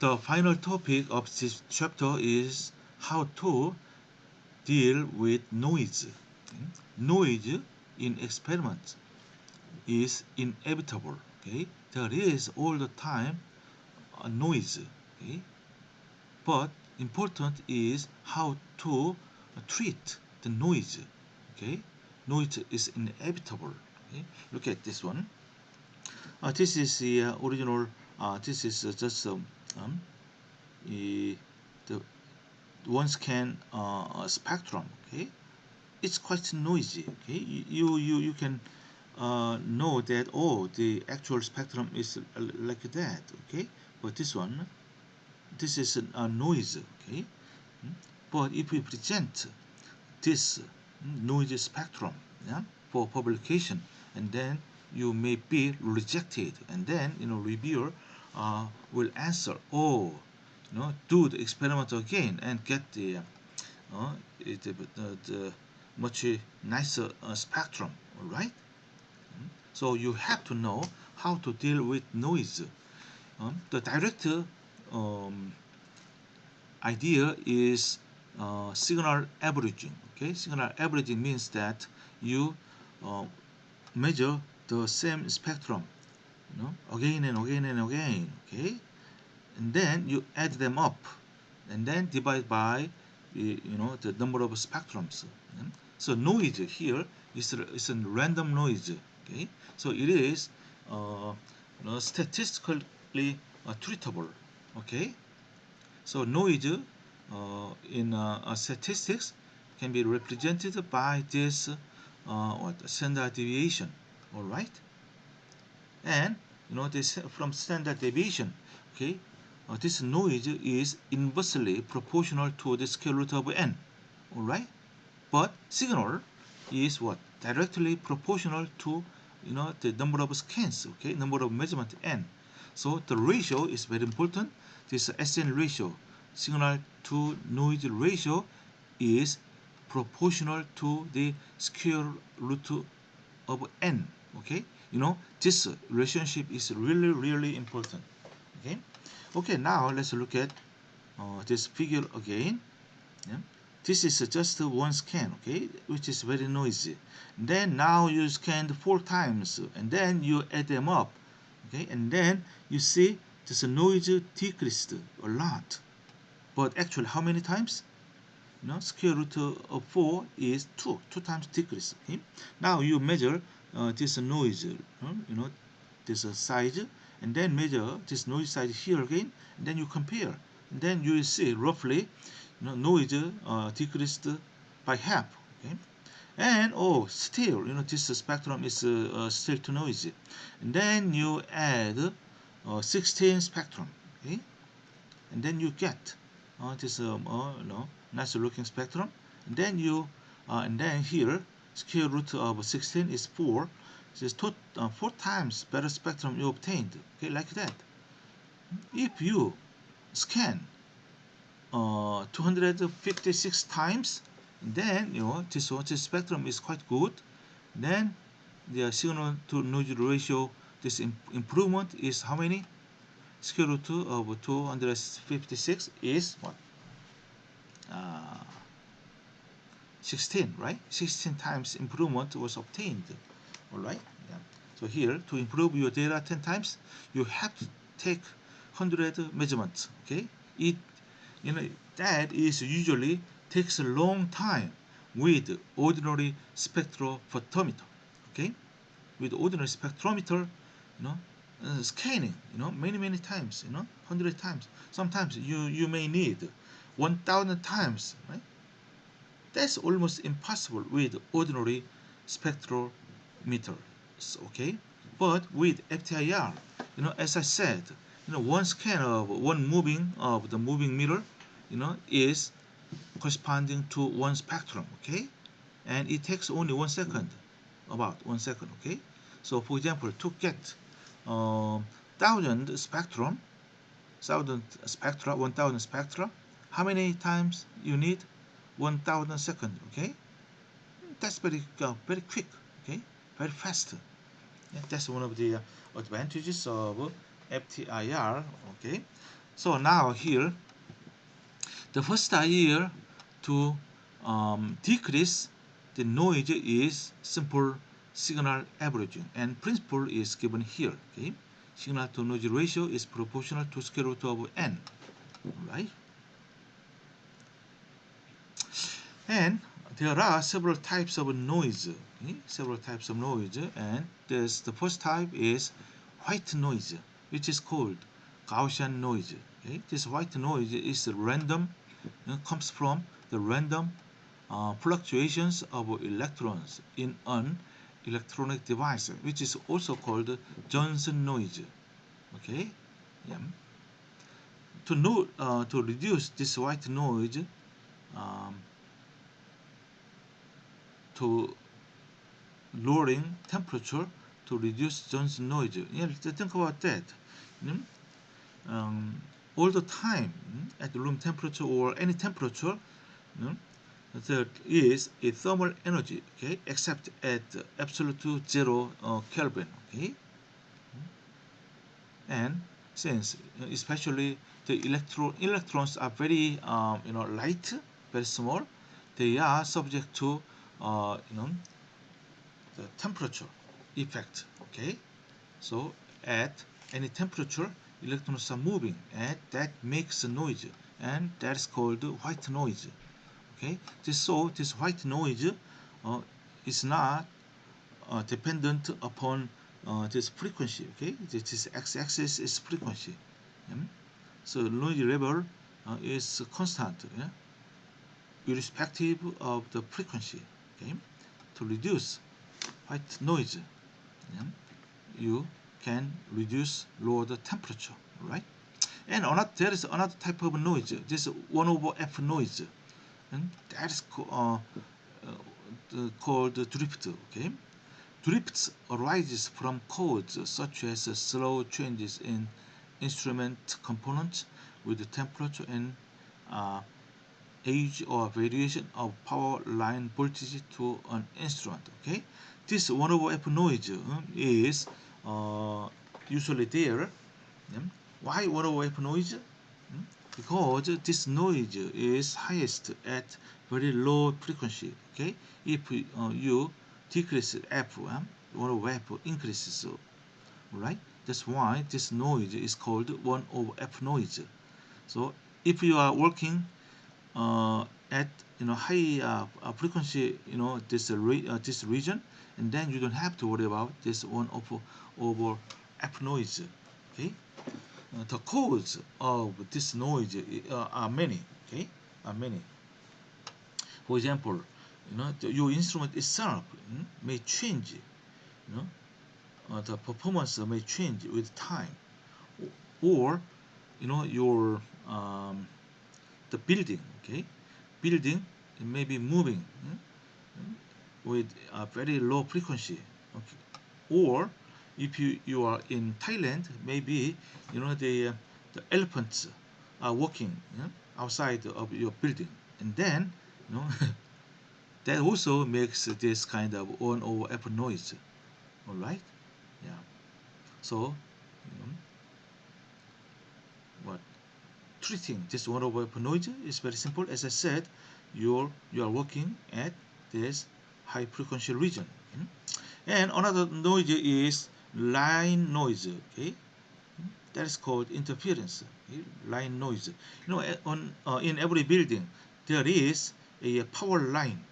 the final topic of this chapter is how to deal with noise. Noise in experiments is inevitable. Okay, there is all the time a noise. Okay, but important is how to treat the noise. Okay, noise is inevitable. Okay, look at this one. This is the original. This is just the one scan spectrum. Okay, it's quite noisy. Okay, you can know that, oh, the actual spectrum is like that. Okay, but this is a noise. Okay. But if we present this noise spectrum, yeah, for publication, and then you may be rejected, and then reviewer will answer, oh, do the experiment again and get the much nicer spectrum. All right. So you have to know how to deal with noise. The direct um, idea is signal averaging. Okay, signal averaging means that you uh, measure the same spectrum, again and again and again. Okay, and then you add them up, and then divide by the number of spectrums. So noise here is a random noise. Okay, so it is statistically treatable. Okay, so noise in statistics can be represented by this standard deviation. All right, and this from standard deviation. Okay, this noise is inversely proportional to the square root of n. All right, but signal is what directly proportional to the number of scans. Okay, number of measurement n. So the ratio is very important. This SN ratio, signal to noise ratio, is proportional to the square root of n. Okay, this relationship is really important. Okay, okay. Now let's look at this figure again. Yeah. This is just one scan, okay, which is very noisy. Then now you scanned 4 times, and then you add them up, okay, and then you see this noise decreased a lot. But actually, how many times? Square root of 4 is 2. 2 times decrease. Okay. Now you measure this noise, this size, and then measure this noise size here again, and then you compare, and then you will see roughly noise decreased by half. Okay, and oh, still this spectrum is still too noisy, and then you add 16 spectrum. Okay, and then you get this nice looking spectrum, and then here square root of 16 is 4. This is 4 times better spectrum you obtained. Okay, like that. If you scan 256 times, then this spectrum is quite good. Then the signal to noise ratio, this improvement is how many? Square root of 256 is what? Uh, 16, right? 16 times improvement was obtained. All right. Yeah. So here, to improve your data 10 times, you have to take 100 measurements. Okay. It that is usually takes a long time with ordinary spectrophotometer. Okay, with ordinary spectrometer, scanning, many times, 100 times. Sometimes you may need 1,000 times, right? That's almost impossible with ordinary spectrometer. Okay, but with FTIR, as I said, one scan of one moving of the moving mirror, is corresponding to one spectrum. Okay, and it takes only 1 second, about 1 second. Okay, so for example, to get thousand spectrum, 1,000 spectra, how many times you need? 1,000 seconds. Okay, that's very quick. Okay, very fast. Yeah, that's one of the advantages of FTIR. Okay, So now here, the first idea to decrease the noise is simple signal averaging, and principle is given here. Okay, signal to noise ratio is proportional to square root of n, right? And there are several types of noise. Okay? Several types of noise, and the first type is white noise, which is called Gaussian noise. Okay? This white noise is random, comes from the random fluctuations of electrons in an electronic device, which is also called Johnson noise. Okay, yeah. To reduce this white noise, um, to lowering temperature to reduce Johnson noise. Yeah, think about that. Mm, Um, all the time at room temperature or any temperature, mm, there is a thermal energy, okay, except at absolute zero Kelvin, okay, and since especially the electrons are very light, very small, they are subject to the temperature effect, okay. So at any temperature, electrons are moving, and that makes a noise, and that's called white noise. Okay, this white noise uh, is not dependent upon this frequency. Okay, this x-axis is frequency. Mm? So noise level is constant, yeah? Irrespective of the frequency. Okay, to reduce white noise, yeah? You can lower the temperature, right? And there is another type of noise. This 1 over f noise, and that is called drift. Okay, drifts arises from codes such as slow changes in instrument components with the temperature and uh, age or variation of power line voltage to an instrument. Okay, this 1 over f noise is uh, usually there. Why 1 over f noise? Because this noise is highest at very low frequency. Okay, if you decrease f, 1 over f increases, right? That's why this noise is called 1 over f noise. So if you are working at high frequency, this region, and then you don't have to worry about this 1 over f noise. Okay, the cause of this noise are many. Okay, are many. For example, your instrument itself may change. The performance may change with time, or your the building. Okay, building may be moving with a very low frequency. Okay, or if you are in Thailand, maybe the elephants are walking outside of your building, and then you know that also makes this kind of on over F noise. All right, yeah. So what treating this one over F noise is very simple. As I said, you are working at this high frequency region. And another noise is line noise. Okay, that is called interference. Okay? Line noise. In every building there is a power line.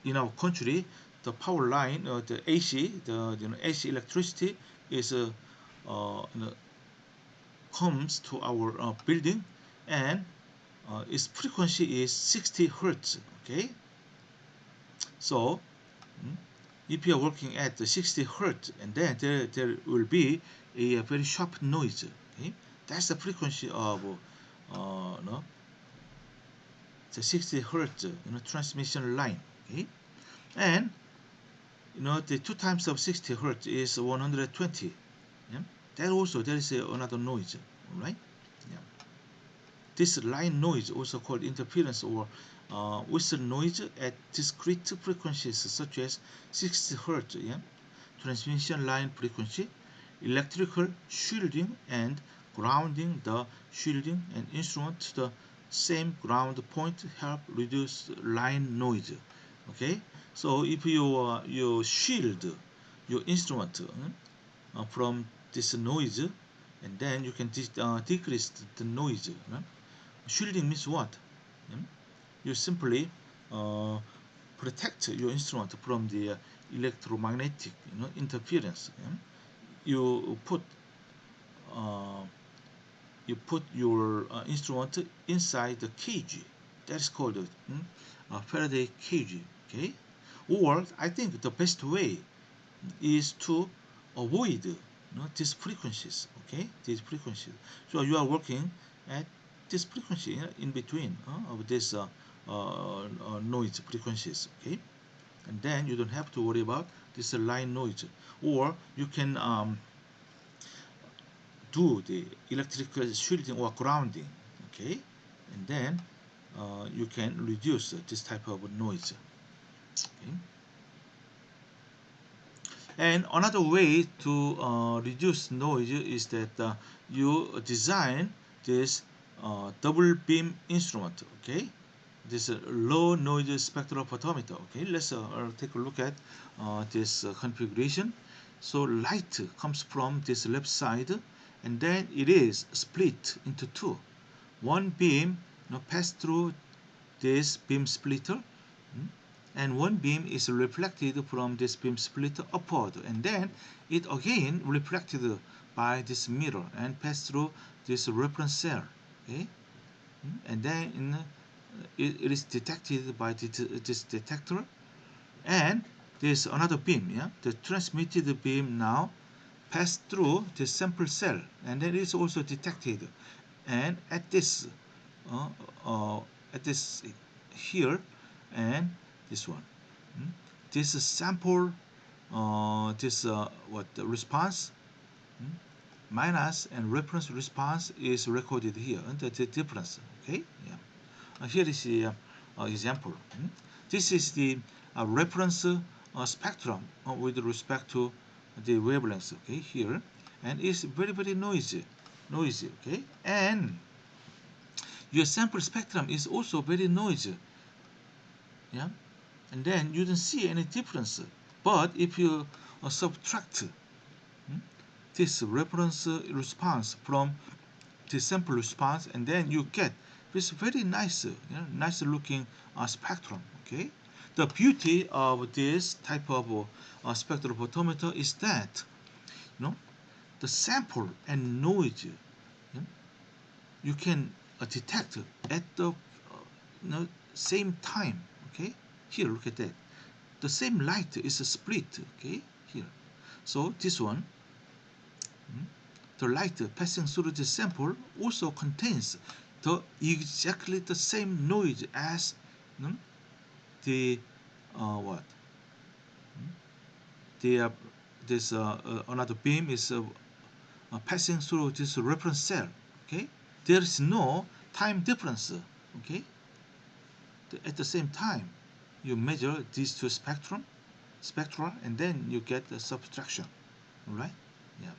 In our country, the power line, the AC, the AC electricity is you know, comes to our building, and its frequency is 60 hertz. Okay, so if you are working at the 60 hertz, and then there will be a very sharp noise. Okay? That's the frequency of no, the 60 hertz transmission line. Okay? And the 2 times of 60 hertz is 120. Yeah? That also there is another noise. All right? Yeah. This line noise, also called interference or whistle noise at discrete frequencies such as 60 Hz, yeah? Transmission line frequency, electrical shielding, and grounding the shielding and instrument to the same ground point help reduce line noise. Okay, so if you shield your instrument from this noise, and then you can decrease the noise. Shielding means what? You simply uh, protect your instrument from the electromagnetic interference. You put uh, you put your instrument inside the cage. That's called a Faraday cage. Okay, or I think the best way is to avoid these frequencies. Okay, these frequencies. So you are working at this frequency in between of this noise frequencies. Okay, and then you don't have to worry about this line noise, or you can do the electrical shielding or grounding. Okay, and then you can reduce this type of noise. Okay. And another way to reduce noise is that you design this double beam instrument. Okay, this low noise spectrophotometer. Okay, let's take a look at this configuration. So light comes from this left side, and then it is split into two. One beam pass through this beam splitter, and one beam is reflected from this beam splitter upward, and then it again reflected by this mirror and pass through this reference cell. Okay, and then it is detected by this detector, and there's another beam. Yeah, the transmitted beam now pass through the sample cell, and then it is also detected, and uh, uh, at this here, and this one. This sample, this what the response minus and reference response is recorded here, and the difference. Okay, yeah. Here is the example. This is the reference spectrum with respect to the wavelengths. Okay, here, and it's very noisy. Okay, and your sample spectrum is also very noisy. Yeah, and then you don't see any difference. But if you subtract this reference response from the sample response, and then you get this very nice, nice looking spectrum. Okay, the beauty of this type of spectrophotometer is that the sample and noise you can detect at the same time. Okay, here look at that. The same light is split. Okay, here. So this one, the light passing through the sample also contains exactly the same noise as the what the this another beam is passing through this reference cell. Okay, there is no time difference. Okay, at the same time you measure these two spectra, and then you get the subtraction. All right, yeah.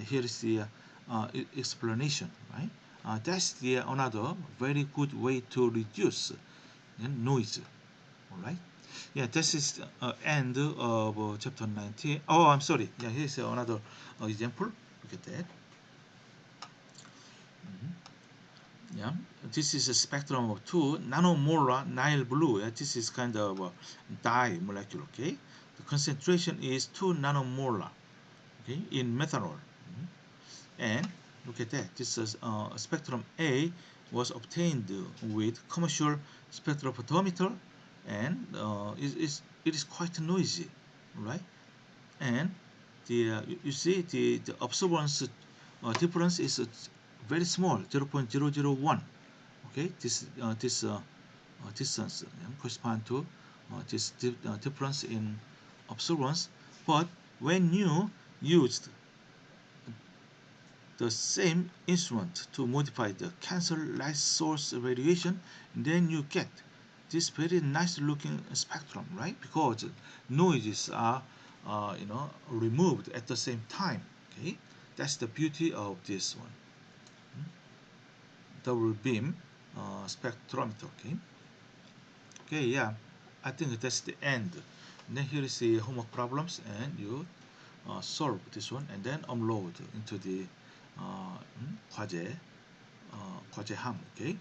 Here is the explanation, right? That's the another very good way to reduce noise. All right. Yeah, this is end of chapter 19. Oh, I'm sorry. Yeah, here's another example. Look at that. Yeah, this is a spectrum of 2 nanomolar Nile blue. Yeah, this is kind of a dye molecule. Okay, the concentration is 2 nanomolar. Okay, in methanol. And look at that. This is spectrum A was obtained with commercial spectrophotometer, and it is quite noisy, right? And you see the observance difference is very small, 0.001. Okay, this distance correspond to this difference in observance. But when you used the same instrument to modify the cancel light source radiation, and then you get this very nice looking spectrum, right? Because noises are removed at the same time. Okay, That's the beauty of this one. Double beam spectrometer. Okay, yeah, I think that's the end. And then here is the homework problems, and you solve this one and then upload into the 과제 과제함. Okay.